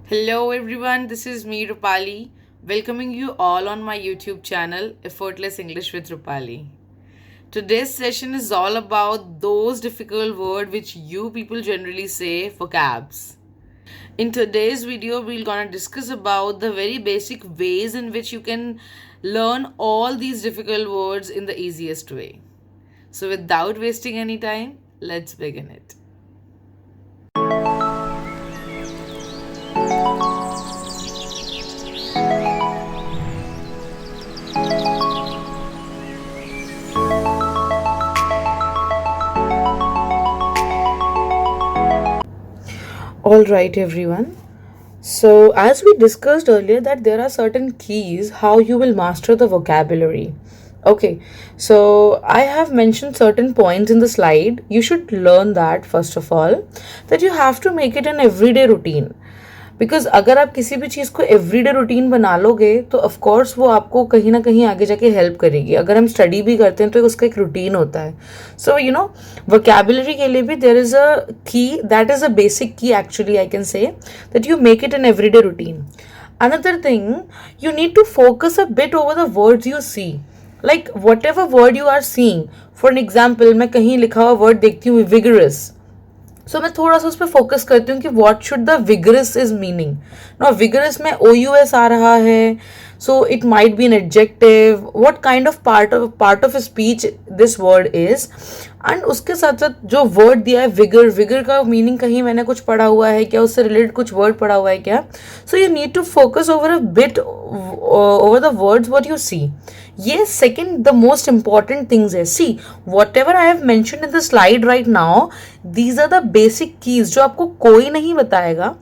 Hello everyone, this is me Rupali, welcoming you all on my YouTube channel Effortless English with Rupali. Today's session is all about those difficult words which you people generally say vocabs. In today's video, we're gonna discuss about the very basic ways in which you can learn all these difficult words in the easiest way. So without wasting any time, let's begin it. All right, everyone. So, as we discussed earlier, that there are certain keys how you will master the vocabulary. Okay, so I have mentioned certain points in the slide. You should learn that first of all, that you have to make it an everyday routine. Because अगर आप किसी भी चीज़ को everyday routine बना लोगे तो of course वो आपको कहीं ना कहीं आगे जाके हेल्प करेगी. अगर हम स्टडी भी करते हैं तो उसका एक रूटीन होता है. सो यू नो वोकैबुलरी के लिए भी there is a key, that is a basic key actually I can say that you make it an everyday routine. Another thing, you need to focus a bit over the words you see. Like whatever word you are seeing, for an example मैं कहीं लिखा हुआ word देखती हूँ vigorous, सो मैं थोड़ा सा उस पर फोकस करती हूँ कि what should the vigorous is meaning. No vigorous में OUS आ रहा है, so it might be an adjective. What kind of part of speech this word is. And उसके साथ साथ जो वर्ड दिया है विगर, विगर का मीनिंग कहीं मैंने कुछ पढ़ा हुआ है क्या, उससे रिलेटेड कुछ वर्ड पढ़ा हुआ है क्या. So you need to focus over a bit over the words what you see. ये second the most important things है. See whatever I have mentioned in the slide right now, these are the basic keys जो आपको कोई नहीं बताएगा,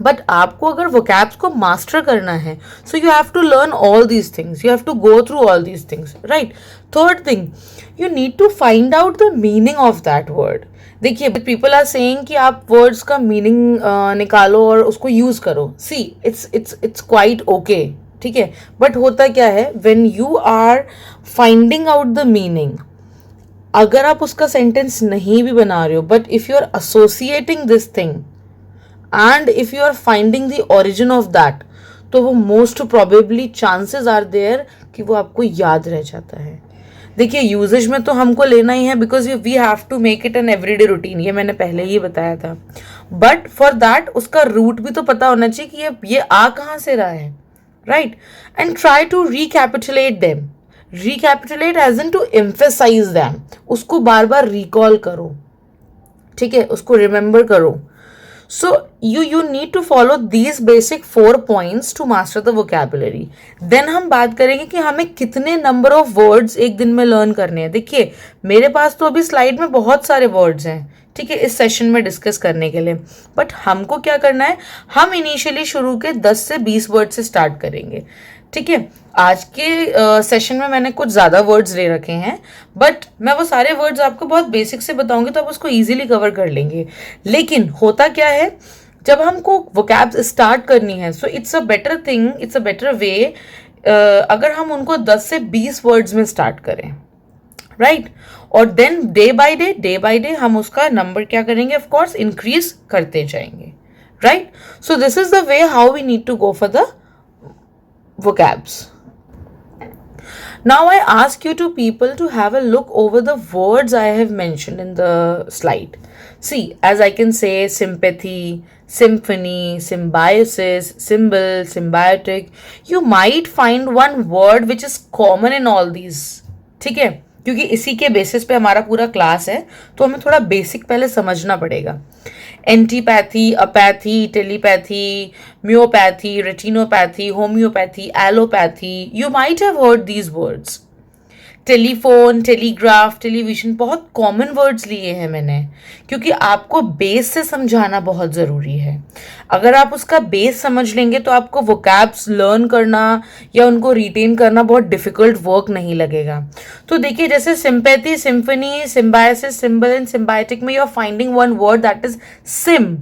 but आपको अगर vocabs को मास्टर करना है so you have to learn all these things, you have to go through all these things, right. Third thing, you need to find out the meaning of that word. देखिए people are saying कि आप words का meaning निकालो और उसको use करो. See it's quite okay, ठीक है, बट होता क्या है when you are finding out the meaning, अगर आप उसका सेंटेंस नहीं भी बना रहे हो, but if you are associating this thing and if you are finding the origin of that, तो वो most probably chances are there कि वो आपको याद रह जाता है. देखिए यूजेज में तो हमको लेना ही है because we have to make it an everyday routine, ये मैंने पहले ही बताया था. बट फॉर दैट उसका रूट भी तो पता होना चाहिए कि ये आ कहाँ से रहा है, right. And try to recapitulate them. Recapitulate as in to emphasize them. उसको बार बार रिकॉल करो, ठीक है, उसको रिमेंबर करो. So you need to follow these basic 4 points to master the vocabulary. Then हम बात करेंगे कि हमें कितने नंबर ऑफ वर्ड्स एक दिन में लर्न करने हैं. देखिए मेरे पास तो अभी स्लाइड में बहुत सारे वर्ड्स हैं, ठीक है, इस सेशन में डिस्कस करने के लिए. बट हमको क्या करना है, हम इनिशियली शुरू के 10 से 20 वर्ड से स्टार्ट करेंगे, ठीक है. आज के सेशन में मैंने कुछ ज़्यादा वर्ड्स ले रखे हैं, बट मैं वो सारे वर्ड्स आपको बहुत बेसिक से बताऊंगी तो आप उसको इजीली कवर कर लेंगे. लेकिन होता क्या है, जब हमको वोकैब्स स्टार्ट करनी है so it's a better thing, it's a better way अगर हम उनको 10 से 20 वर्ड्स में स्टार्ट करें, राइट. और देन डे बाय डे हम उसका नंबर क्या करेंगे, ऑफ कोर्स इंक्रीज करते जाएंगे, right. So this is the way how we need to go for the vocabs. Now I ask you to people to have a look over the words I have mentioned in the slide. See, as I can say sympathy, symphony, symbiosis, symbol, symbiotic. You might find one word which is common in all these. ठीक है, क्योंकि इसी के basis पे हमारा पूरा class है तो हमें थोड़ा बेसिक पहले समझना पड़ेगा. Antipathy, apathy, telepathy, myopathy, retinopathy, homeopathy, allopathy. You might have heard these words. Telephone, telegraph, television, बहुत कॉमन वर्ड्स लिए हैं मैंने क्योंकि आपको बेस से समझाना बहुत ज़रूरी है. अगर आप उसका बेस समझ लेंगे तो आपको वोकैब्स लर्न करना या उनको रिटेन करना बहुत डिफिकल्ट वर्क नहीं लगेगा. तो देखिए जैसे sympathy, symphony, symbiosis, symbol and symbiotic में you are finding one word that is sym.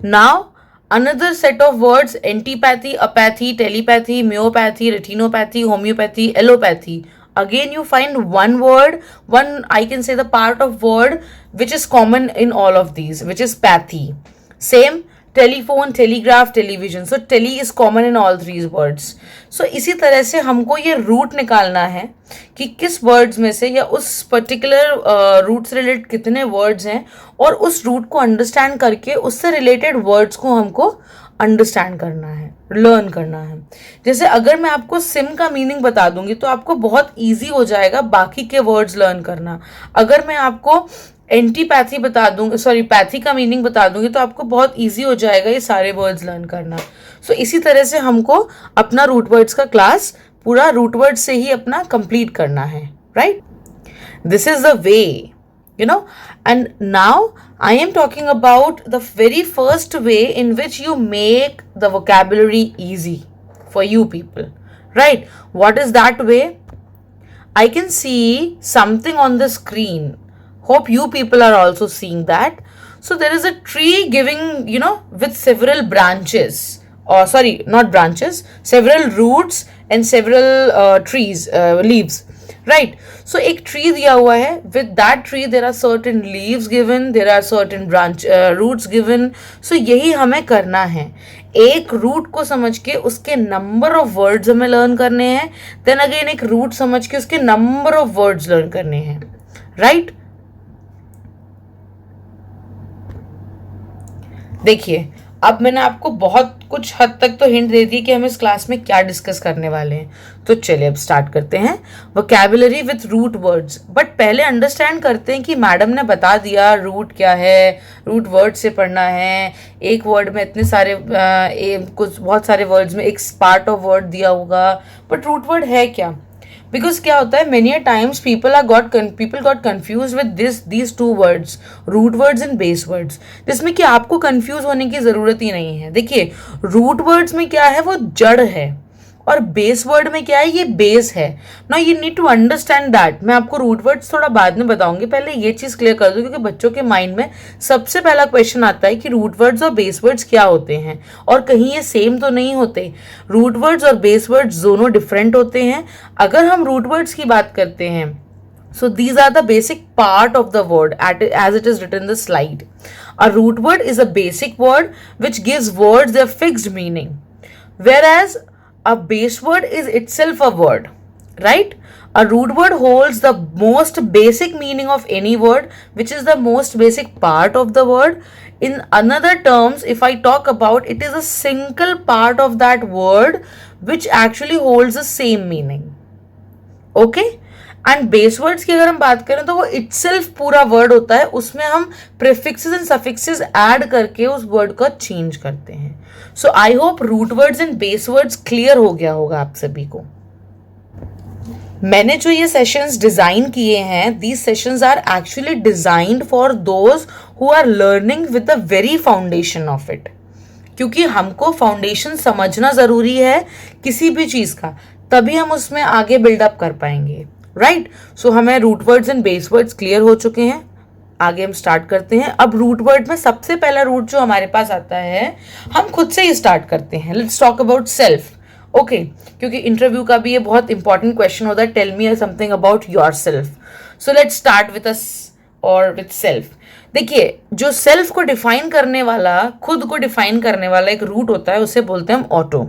Now another set of words, antipathy, apathy, telepathy, myopathy, retinopathy, homeopathy, allopathy. Again you find one word, one I can say the part of word which is common in all of these, which is pathy. Same telephone, telegraph, television. So tele is common in all three words. So इसी तरह से हमको ये root निकालना है कि किस words में से या उस पर्टिकुलर रूट से रिलेटेड कितने वर्ड्स हैं, और उस रूट को अंडरस्टैंड करके उससे रिलेटेड वर्ड्स को हमको अंडरस्टैंड करना है, लर्न करना है. जैसे अगर मैं आपको सिम का मीनिंग बता दूंगी तो आपको बहुत ईजी हो जाएगा बाकी के वर्ड्स लर्न करना. अगर मैं आपको एंटीपैथी बता दूंगी, सॉरी पैथी का मीनिंग बता दूंगी तो आपको बहुत ईजी हो जाएगा ये सारे वर्ड्स लर्न करना. सो इसी तरह से हमको अपना रूट वर्ड्स का क्लास पूरा रूट वर्ड से ही अपना कंप्लीट करना है, right? This is the way, you know. And now I am talking about the very first way in which you make the vocabulary easy for you people, right? What is that way? I can see something on the screen. Hope you people are also seeing that. So there is a tree giving, you know, with several branches, or sorry, not branches, several roots and several trees, leaves, right? So एक tree दिया हुआ है. With that tree there are certain leaves given, there are certain branch roots given. So यही हमें करना है. एक root को समझ के उसके नंबर ऑफ वर्ड्स हमें लर्न करने हैं. देन अगेन एक रूट समझ के उसके नंबर ऑफ वर्ड्स लर्न करने हैं, राइट? देखिए, अब मैंने आपको बहुत कुछ हद तक तो हिंट दे दी कि हम इस क्लास में क्या डिस्कस करने वाले हैं. तो चलिए अब स्टार्ट करते हैं vocabulary with root words. But पहले अंडरस्टैंड करते हैं कि मैडम ने बता दिया रूट क्या है, रूट वर्ड से पढ़ना है. एक वर्ड में इतने सारे कुछ बहुत सारे वर्ड्स में एक पार्ट ऑफ वर्ड दिया होगा, बट रूट वर्ड है क्या? बिकॉज क्या होता है, many times people got confuse with these two words, root words and base words, जिसमें कि आपको कंफ्यूज होने की जरूरत ही नहीं है. देखिए, रूट वर्ड्स में क्या है, वो जड़ है, और बेस वर्ड में क्या है, ये बेस है. Now you need to understand that. मैं आपको रूट वर्ड्स थोड़ा बाद में बताऊंगी, पहले ये चीज क्लियर कर दूं, क्योंकि बच्चों के माइंड में सबसे पहला क्वेश्चन आता है कि रूट वर्ड्स और बेस वर्ड्स क्या होते हैं, और कहीं ये सेम तो नहीं होते. रूट वर्ड्स और बेस वर्ड्स दोनों डिफरेंट होते हैं. अगर हम रूट वर्ड्स की बात करते हैं, so these are the basic part of the word as it is written in the slide. A root word is a basic word which gives words their fixed meaning, whereas a base word is itself a word, right? A root word holds the most basic meaning of any word, which is the most basic part of the word. In another terms, if I talk about, it is a single part of that word which actually holds the same meaning. Okay? And base words की अगर हम बात करें तो वो itself पूरा word होता है, उसमें हम प्रीफिक्सेस एंड सफिक्सेस ऐड करके उस वर्ड को चेंज करते हैं. So I hope root words and base words clear हो गया होगा आप सभी को. मैंने जो ये सेशंस डिजाइन किए हैं, these sessions are actually designed for those who are learning with the very foundation of it. क्योंकि हमको फाउंडेशन समझना जरूरी है किसी भी चीज का, तभी हम उसमें आगे बिल्डअप कर पाएंगे, राइट? सो हमें root words and base words clear हो चुके हैं. आगे हम स्टार्ट करते हैं. अब रूट वर्ड में सबसे पहला रूट जो हमारे पास आता है, हम खुद से ही स्टार्ट करते हैं. Let's talk about self. Okay, क्योंकि इंटरव्यू का भी ये बहुत इंपॉर्टेंट क्वेश्चन होता है, tell me something about yourself. So let's start with us और विद सेल्फ. देखिए, जो सेल्फ को डिफाइन करने वाला, खुद को डिफाइन करने वाला एक रूट होता है, उसे बोलते हैं हम ऑटो.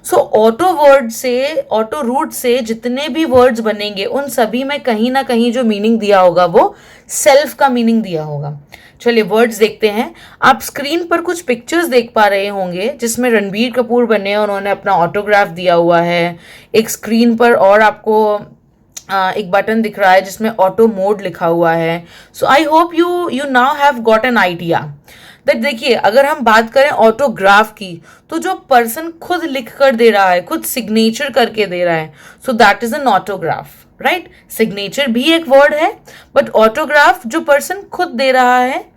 सो ऑटो वर्ड से, ऑटो रूट से जितने भी वर्ड्स बनेंगे, उन सभी में कहीं ना कहीं जो मीनिंग दिया होगा वो सेल्फ का मीनिंग दिया होगा. चलिए वर्ड्स देखते हैं. आप स्क्रीन पर कुछ पिक्चर्स देख पा रहे होंगे जिसमें रणबीर कपूर बने हैं, उन्होंने अपना ऑटोग्राफ दिया हुआ है. एक स्क्रीन पर और आपको एक बटन दिख रहा है जिसमें ऑटो मोड लिखा हुआ है. So I hope you now have got an idea that. देखिए, अगर हम बात करें ऑटोग्राफ की, तो जो पर्सन खुद लिख कर दे रहा है, खुद सिग्नेचर करके दे रहा है, so that is an autograph, right? Signature भी एक वर्ड है, बट ऑटोग्राफ जो पर्सन खुद दे रहा है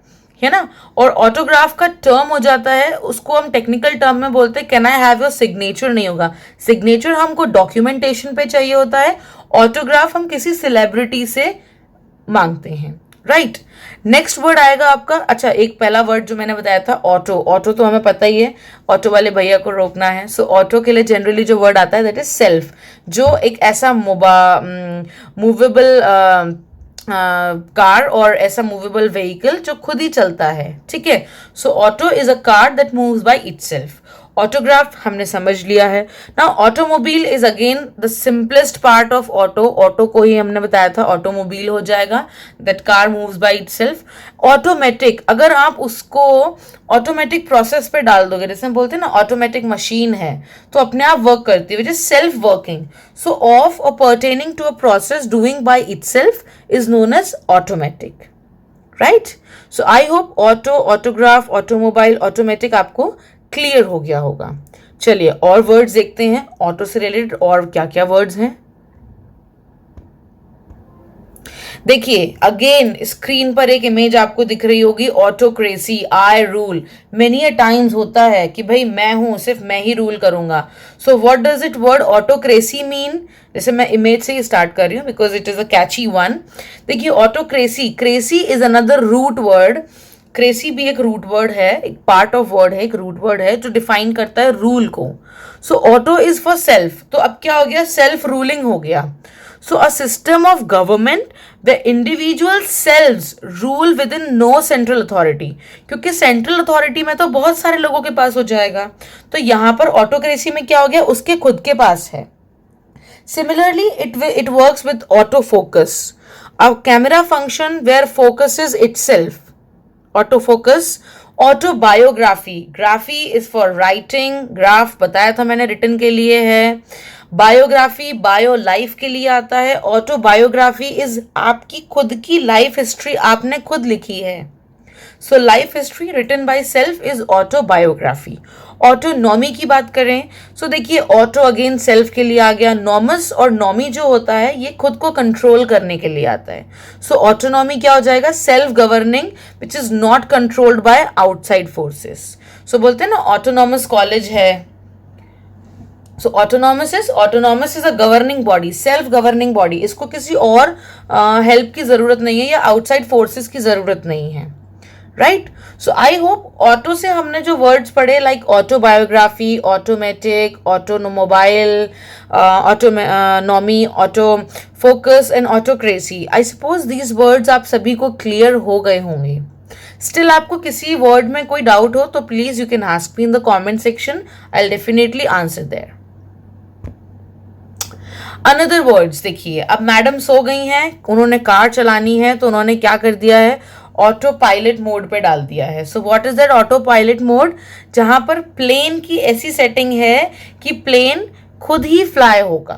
ना. और ऑटोग्राफ का टर्म हो जाता है, उसको हम टेक्निकल टर्म में बोलते हैं can I have your signature. नहीं होगा. सिग्नेचर हमको डॉक्यूमेंटेशन पे चाहिए होता है, ऑटोग्राफ हम किसी सेलिब्रिटी से मांगते हैं, राइट? नेक्स्ट वर्ड आएगा आपका, अच्छा एक पहला वर्ड जो मैंने बताया था ऑटो. ऑटो तो हमें पता ही है, ऑटो वाले भैया को रोकना है. सो ऑटो के लिए जनरली जो वर्ड आता है दैट इज सेल्फ, जो एक ऐसा मूवेबल कार और ऐसा मूवेबल व्हीकल जो खुद ही चलता है, ठीक है. So auto is a car that moves by itself. Autograph हमने समझ लिया है. Now automobile is again the simplest part of auto. Auto को ही हमने बताया था ऑटोमोबाइल हो जाएगा, that car moves by itself. Automatic, अगर आप उसको ऑटोमेटिक प्रोसेस पे डाल दोगे, जैसे हम बोलते हैं ना ऑटोमेटिक मशीन है तो अपने आप वर्क करती है, which is self working. So of or pertaining to a process doing by itself is known as automatic, right. So I hope auto, autograph, automobile, automatic आपको क्लियर हो गया होगा. चलिए और वर्ड्स देखते हैं ऑटो से रिलेटेड, और क्या क्या वर्ड्स हैं. देखिए अगेन स्क्रीन पर एक इमेज आपको दिख रही होगी, autocracy, I rule. Many a times होता है कि भाई मैं हूं, सिर्फ मैं ही रूल करूंगा. So what does it word autocracy mean. जैसे मैं इमेज से ही स्टार्ट कर रही हूँ because it is a catchy one. देखिए autocracy, cracy is another root word. Cracy भी एक रूट वर्ड है, एक पार्ट ऑफ वर्ड है, एक रूट वर्ड है जो डिफाइन करता है रूल को. So auto is for self, तो अब क्या हो गया, सेल्फ रूलिंग हो गया. So a system of government where individual selves rule within no central authority. क्योंकि सेंट्रल अथॉरिटी में तो बहुत सारे लोगों के पास हो जाएगा, तो यहां पर ऑटोक्रेसी में क्या हो गया, उसके खुद के पास है. Similarly, it works with autofocus, a camera function where focus is itself. Autofocus. Autobiography, graphy is for writing, graph बताया था मैंने written के लिए है. बायोग्राफी बायो लाइफ के लिए आता है. ऑटोबायोग्राफी इज आपकी खुद की लाइफ हिस्ट्री, आपने खुद लिखी है. So life history written by self is autobiography. Autonomy की बात करें, सो देखिए ऑटो अगेन सेल्फ के लिए आ गया. नॉमस और नॉमी जो होता है ये खुद को कंट्रोल करने के लिए आता है. सो ऑटोनॉमी क्या हो जाएगा, self governing which is not controlled by outside forces. So बोलते हैं ना ऑटोनॉमस कॉलेज है. So autonomous is a governing body, self governing body. इसको किसी और हेल्प की जरूरत नहीं है या आउटसाइड फोर्सेस की जरूरत नहीं है, right. So I hope auto से हमने जो वर्ड्स पढ़े like autobiography, automatic, automobile, autonomy, auto focus and autocracy, I suppose these words आप सभी को क्लियर हो गए होंगे. स्टिल आपको किसी वर्ड में कोई डाउट हो तो please you can ask me in the comment section, I will definitely answer there. Another words देखिए, अब मैडम सो गई हैं, उन्होंने कार चलानी है तो उन्होंने क्या कर दिया है, ऑटो पायलट मोड पे डाल दिया है. So what is that auto pilot mode, जहां पर प्लेन की ऐसी सेटिंग है कि प्लेन खुद ही फ्लाई होगा,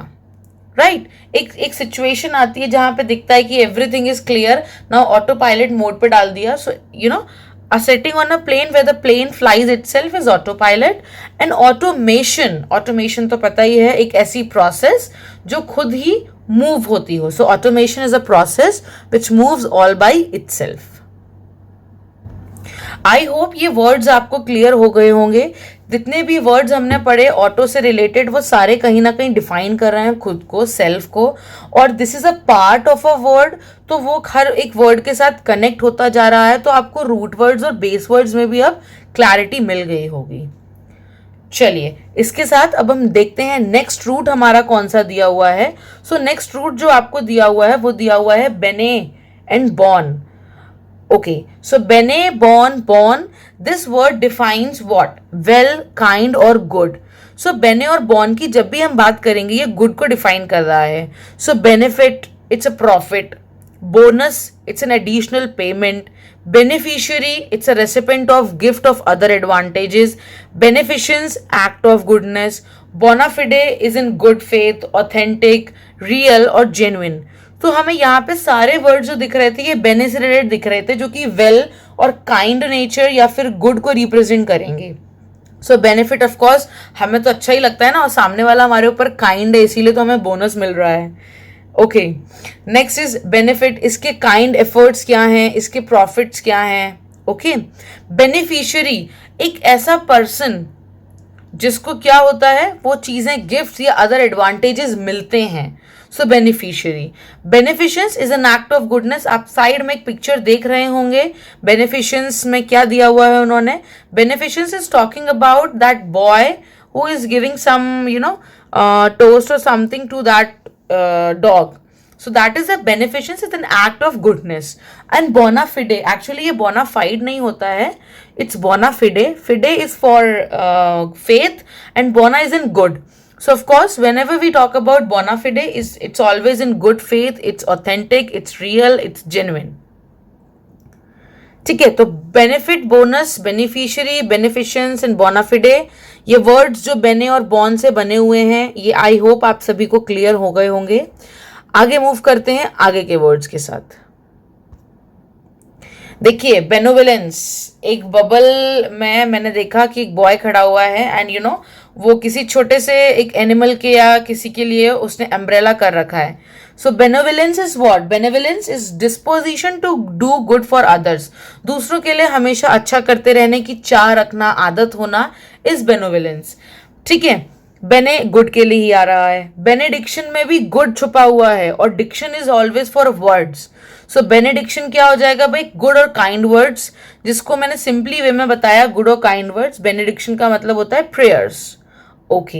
राइट. एक सिचुएशन आती है जहां पे दिखता है कि everything is clear, now auto pilot mode पे डाल दिया. So you know a setting on a plane where the plane flies itself is autopilot. and automation तो पता ही है, एक ऐसी प्रोसेस जो खुद ही मूव होती हो. So automation is a process which moves all by itself. I hope ये वर्ड्स आपको क्लियर हो गए होंगे. जितने भी वर्ड्स हमने पढ़े ऑटो से रिलेटेड वो सारे कहीं ना कहीं डिफाइन कर रहे हैं खुद को, सेल्फ को. और this is a part of a word, तो वो हर एक वर्ड के साथ कनेक्ट होता जा रहा है. तो आपको रूट वर्ड्स और बेस वर्ड्स में भी अब क्लैरिटी मिल गई होगी. चलिए इसके साथ अब हम देखते हैं नेक्स्ट रूट हमारा कौन सा दिया हुआ है. सो नेक्स्ट रूट जो आपको दिया हुआ है वो दिया हुआ है बेने and born. Okay, so bene, born, this word defines what? Well, kind or good. So bene और born की जब भी हम बात करेंगे ये good को define कर रहा है. So benefit, it's a profit. Bonus, it's an additional payment. Beneficiary, it's a recipient of gift of other advantages. Beneficence, act of goodness. Bona fide is in good faith, authentic, real or genuine. तो हमें यहाँ पे सारे word जो दिख रहे थे ये बेने से रिलेटेड दिख रहे थे, जो कि वेल और काइंड नेचर या फिर गुड को रिप्रेजेंट करेंगे. सो बेनिफिट ऑफ कोर्स हमें तो अच्छा ही लगता है ना, और सामने वाला हमारे ऊपर काइंड है इसीलिए तो हमें बोनस मिल रहा है. Okay, next is benefit. इसके काइंड एफर्ट्स क्या हैं, इसके प्रॉफिट्स क्या हैं. ओके, बेनिफिशियरी एक ऐसा पर्सन जिसको क्या होता है वो चीजें गिफ्ट या अदर एडवांटेजेस मिलते हैं. So beneficiary. Beneficence is an act of goodness. आप साइड में एक पिक्चर देख रहे होंगे. बेनिफिशंस में क्या दिया हुआ है उन्होंने, beneficence is talking about that boy who is giving some toast or something to that dog. So that is a beneficence, it's an act of goodness. And bona fide, actually ये bona fide नहीं होता है, it's bona fide. Fide is for faith and bona is in good. So of course whenever we talk about bona fide, it's always in good faith, it's authentic, it's real, it's genuine. ठीक है, तो benefit, bonus, beneficiary, beneficence and बोनाफिडे, ये words जो बेने और बॉन से बने हुए हैं, ये आई होप आप सभी को क्लियर हो गए होंगे. आगे मूव करते हैं आगे के वर्ड्स के साथ. देखिए बेनोवलेंस, एक बबल में मैंने देखा कि एक बॉय खड़ा हुआ है एंड यू नो वो किसी छोटे से एक एनिमल के या किसी के लिए उसने अम्ब्रेला कर रखा है. So benevolence is what? Benevolence is disposition to do good for others. दूसरों के लिए हमेशा अच्छा करते रहने की चाह रखना, आदत होना इज बेनोवलेंस. ठीक है, बेने गुड के लिए ही आ रहा है. बेनेडिक्शन में भी गुड छुपा हुआ है और diction is always for words. So benediction क्या हो जाएगा भाई? गुड और काइंड वर्ड्स, जिसको मैंने सिंपली वे में बताया, गुड और काइंड वर्ड्स. बेनेडिक्शन का मतलब होता है prayers. Okay,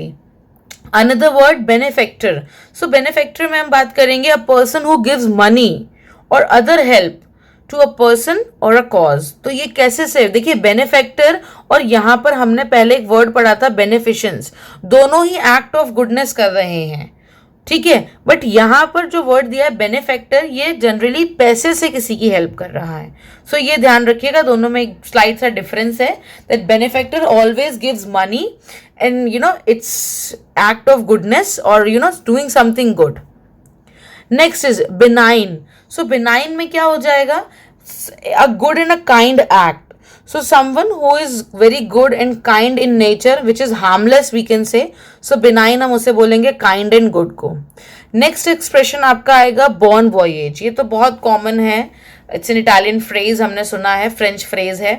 another word benefactor. So benefactor में हम बात करेंगे a person who gives money or other help to a person or a cause. तो ये कैसे से, देखिए बेनिफैक्टर और यहां पर हमने पहले एक वर्ड पढ़ा था बेनिफिशंस, दोनों ही एक्ट ऑफ गुडनेस कर रहे हैं. ठीक है, बट यहां पर जो वर्ड दिया है बेनिफैक्टर, ये जनरली पैसे से किसी की हेल्प कर रहा है. सो ये ध्यान रखिएगा, दोनों में एक स्लाइड सा डिफरेंस है. That benefactor always gives money and you know it's act of goodness or you know doing something good. Next is benign. So benign में क्या हो जाएगा? A good and a kind act. So someone who is very good and kind in nature, which is harmless we can say. So benign हम उसे बोलेंगे kind and good को. Next expression आपका आएगा बॉन वॉयेज. ये तो बहुत कॉमन है, इट्स एन इटालियन फ्रेज, हमने सुना है, फ्रेंच फ्रेज है.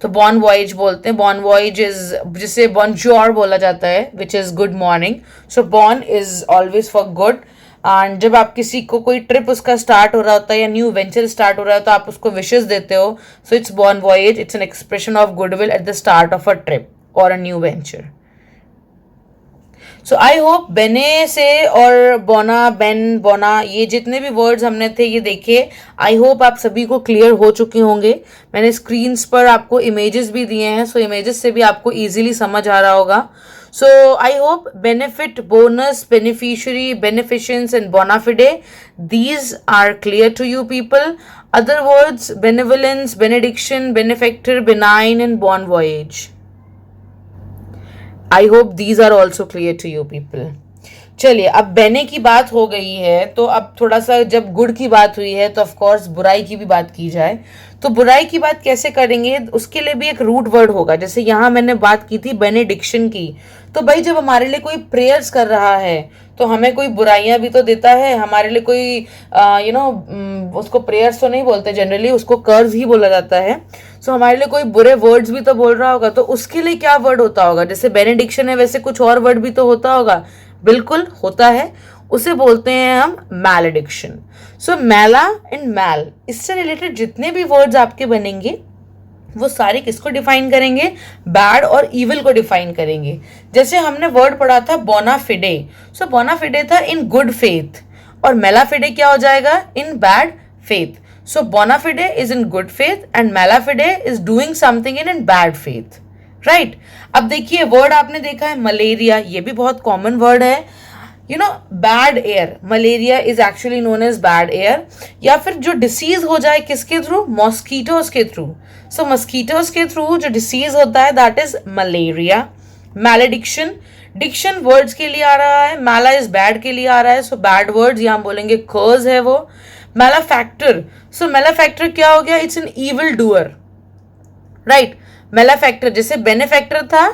तो बॉन वॉयेज बोलते हैं. बॉन वॉयेज इज, जिसे बॉनजोर बोला जाता है, which is good morning. So bon is always for good. And जब आप किसी को कोई ट्रिप उसका स्टार्ट हो रहा होता है या न्यू वेंचर स्टार्ट हो रहा है तो आप उसको विशेस देते हो. So it's bon voyage, it's an expression of goodwill at the start of a trip or a new venture. So I hope bene से और बोना, बेन, बोना, ये जितने भी वर्ड्स हमने थे ये देखे, आई होप आप सभी को क्लियर हो चुके होंगे. मैंने स्क्रीन्स पर आपको इमेजेस भी दिए हैं, सो इमेजेस से भी आपको इजीली समझ आ रहा होगा. So I hope benefit, bonus, beneficiary, beneficence and bona fide, these are clear to you people. Other words, benevolence, benediction, benefactor, benign and bon voyage. I hope these are also clear to you people. चलिए, अब बेने की बात हो गई है तो अब थोड़ा सा, जब गुड की बात हुई है तो ऑफ कोर्स बुराई की भी बात की जाए. तो बुराई की बात कैसे करेंगे, उसके लिए भी एक रूट वर्ड होगा. जैसे यहाँ मैंने बात की थी बेनेडिक्शन की. तो भाई जब हमारे लिए कोई प्रेयर्स कर रहा है तो हमें कोई बुराइयां भी तो देता है. हमारे लिए कोई उसको प्रेयर्स तो नहीं बोलते जनरली, उसको कर्ज ही बोला जाता है. सो हमारे लिए कोई बुरे वर्ड्स भी तो बोल रहा होगा, तो उसके लिए क्या वर्ड होता होगा. जैसे बेनेडिक्शन है वैसे कुछ और वर्ड भी तो होता होगा. बिल्कुल होता है, उसे बोलते हैं हम मैलेडिक्शन. सो मैला एंड मैल, इससे रिलेटेड जितने भी वर्ड्स आपके बनेंगे वो सारे किसको डिफाइन करेंगे, बैड और इविल को डिफाइन करेंगे. जैसे हमने वर्ड पढ़ा था बोनाफिडे. सो बोनाफिडे था इन गुड फेथ और मेलाफिडे क्या हो जाएगा, in bad faith. So bona fide is in good faith and mala fide is doing something in bad faith. Right. अब देखिए वर्ड आपने देखा है मलेरिया, ये भी बहुत कॉमन वर्ड है. Bad air, malaria is actually known as bad air. या फिर जो डिसीज हो जाए किसके थ्रू, मॉस्किटोज के थ्रू. सो मॉस्किटोज के थ्रू जो डिसीज होता है that is malaria. Malediction, diction words के लिए आ रहा है, मैला इज बैड के लिए आ रहा है. सो बैड वर्ड्स यहाँ बोलेंगे कर्ज है वो. मैलाफैक्टर, सो मैलाफैक्टर क्या हो गया, it's an evil doer. Right. Malefactor जैसे बेनिफैक्टर था,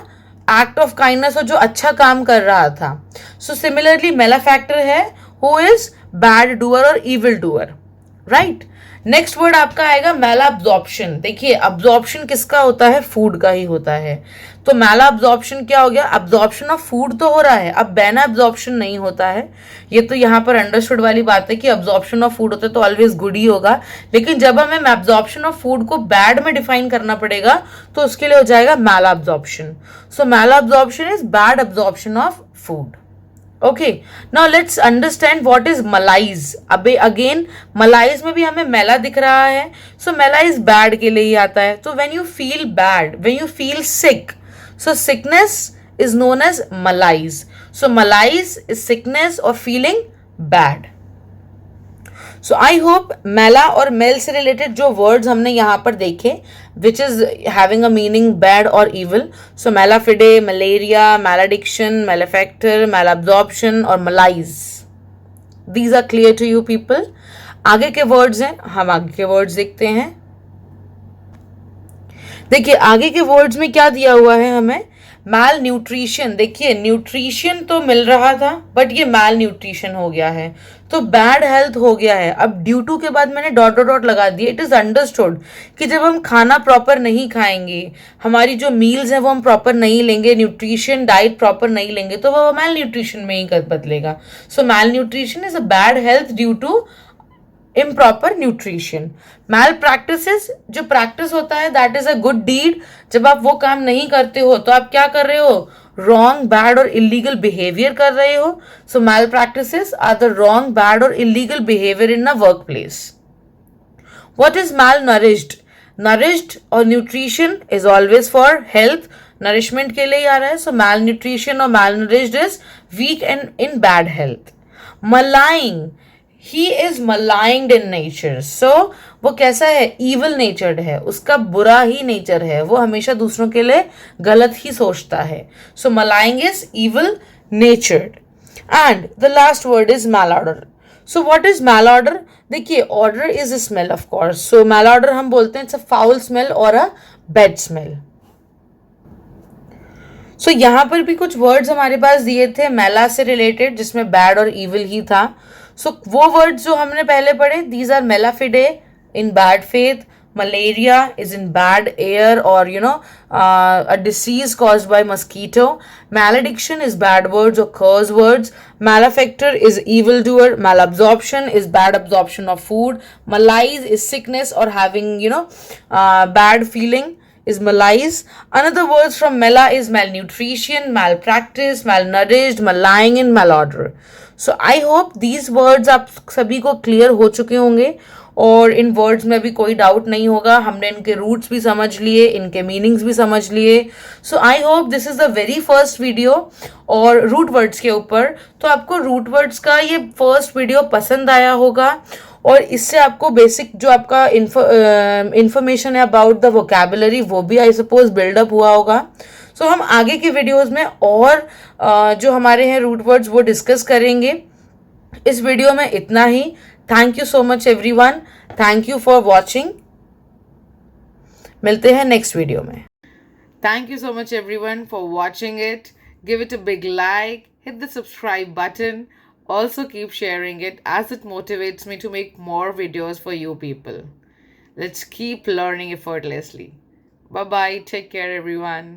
एक्ट ऑफ काइंडनेस और जो अच्छा काम कर रहा था. सो सिमिलरली मैलाफैक्टर है हु इज बैड डूअर और evil doer. Right. Next word आपका आएगा मैला अब्जॉर्प्शन. देखिए अब्जॉर्प्शन किसका होता है, फूड का ही होता है. तो मैला अब्जॉर्प्शन क्या हो गया, अब्जॉर्प्शन ऑफ फूड तो हो रहा है, अब बैना अब्जॉर्प्शन नहीं होता है. ये तो यहाँ पर अंडरस्टूड वाली बात है कि अब्जॉर्प्शन ऑफ फूड होता है तो ऑलवेज गुड ही होगा. लेकिन जब हमें अब्जॉर्प्शन ऑफ फूड को बैड में डिफाइन करना पड़ेगा तो उसके लिए हो जाएगा मैला absorption. So malabsorption is bad absorption of food. Okay, now let's understand what is malaise. अबे अगेन मलाइज में भी हमें मेला दिख रहा है, सो मेला इज बैड के लिए ही आता है. तो when you feel bad, when you feel sick, so sickness is known as malaise. So malaise is sickness और feeling bad. So I hope mala और मेल से रिलेटेड जो वर्ड्स हमने यहाँ पर देखे which is having a meaning bad और evil, so mala fide, malaria, malediction, malefactor, malabsorption और malaise, these are clear to you people. आगे के वर्ड्स हैं, हम आगे के वर्ड्स देखते हैं. देखिए आगे के वर्ड्स में क्या दिया हुआ है हमें, मैल न्यूट्रिशन. देखिए न्यूट्रिशन तो मिल रहा था बट ये मैल न्यूट्रिशन हो गया है, तो बैड हेल्थ हो गया है. अब ड्यू टू के बाद मैंने डॉट डॉट डॉट लगा दिया. इट इज अंडरस्टूड कि जब हम खाना प्रॉपर नहीं खाएंगे, हमारी जो मील्स हैं वो हम प्रॉपर नहीं लेंगे, न्यूट्रिशन डाइट प्रॉपर नहीं लेंगे, तो वो मैल न्यूट्रिशन में ही बदलेगा. So malnutrition is a bad health due to improper nutrition. Malpractices, जो प्रैक्टिस होता है that is a good deed. जब आप वो काम नहीं करते हो तो आप क्या कर रहे हो, रॉन्ग, बैड और इलीगल बिहेवियर कर रहे हो. So malpractices are the wrong, bad और illegal behaviour in a work place. What is malnourished? Nourished और nutrition is always for health, nourishment के लिए ही आ रहा है. सो मैल न्यूट्रिशन और malnourished is weak and in bad health. Malign, he is malign in nature. So वो कैसा है, evil नेचर्ड है, उसका बुरा ही नेचर है, वो हमेशा दूसरों के लिए गलत ही सोचता है. So malign is evil natured. And the last word is malodour. So what is malodour? देखिए odour is a smell of course. So malodour हम बोलते हैं इट्स अ फाउल स्मेल और अ बैड स्मेल. सो यहाँ पर भी कुछ words हमारे पास दिए थे मेला से रिलेटेड जिसमें बैड और इविल ही था. सो वो वर्ड्स जो हमने पहले पढ़े, these are mala fide in bad faith, malaria is in bad air or a disease caused by mosquito. Malediction is bad words or curse words. Malefactor is evildoer. Malabsorption is bad absorption of food. Malaise is sickness or having bad feeling is malaise. Another words from mela is malnutrition, malpractice, malnourished, malign and malodor. So I hope these words आप सभी को clear हो चुके होंगे और इन words में भी कोई डाउट नहीं होगा. हमने इनके रूट्स भी समझ लिए, इनके मीनिंग्स भी समझ लिए. So I hope this is the very first video और रूट वर्ड्स के ऊपर. तो आपको रूट वर्ड्स का ये फर्स्ट वीडियो पसंद आया होगा और इससे आपको बेसिक जो आपका इंफॉर्मेशन है अबाउट द वोकैबुलरी वो भी आई सपोज बिल्डअप हुआ होगा. सो हम आगे के वीडियोस में और जो हमारे हैं रूट वर्ड्स वो डिस्कस करेंगे. इस वीडियो में इतना ही. Thank you so much everyone. Thank you for watching. मिलते हैं नेक्स्ट वीडियो में. Thank you so much everyone for watching it. Give it a big like, hit the subscribe button. Also keep sharing it as it motivates me to make more videos for you people. Let's keep learning effortlessly. Bye bye. Take care everyone.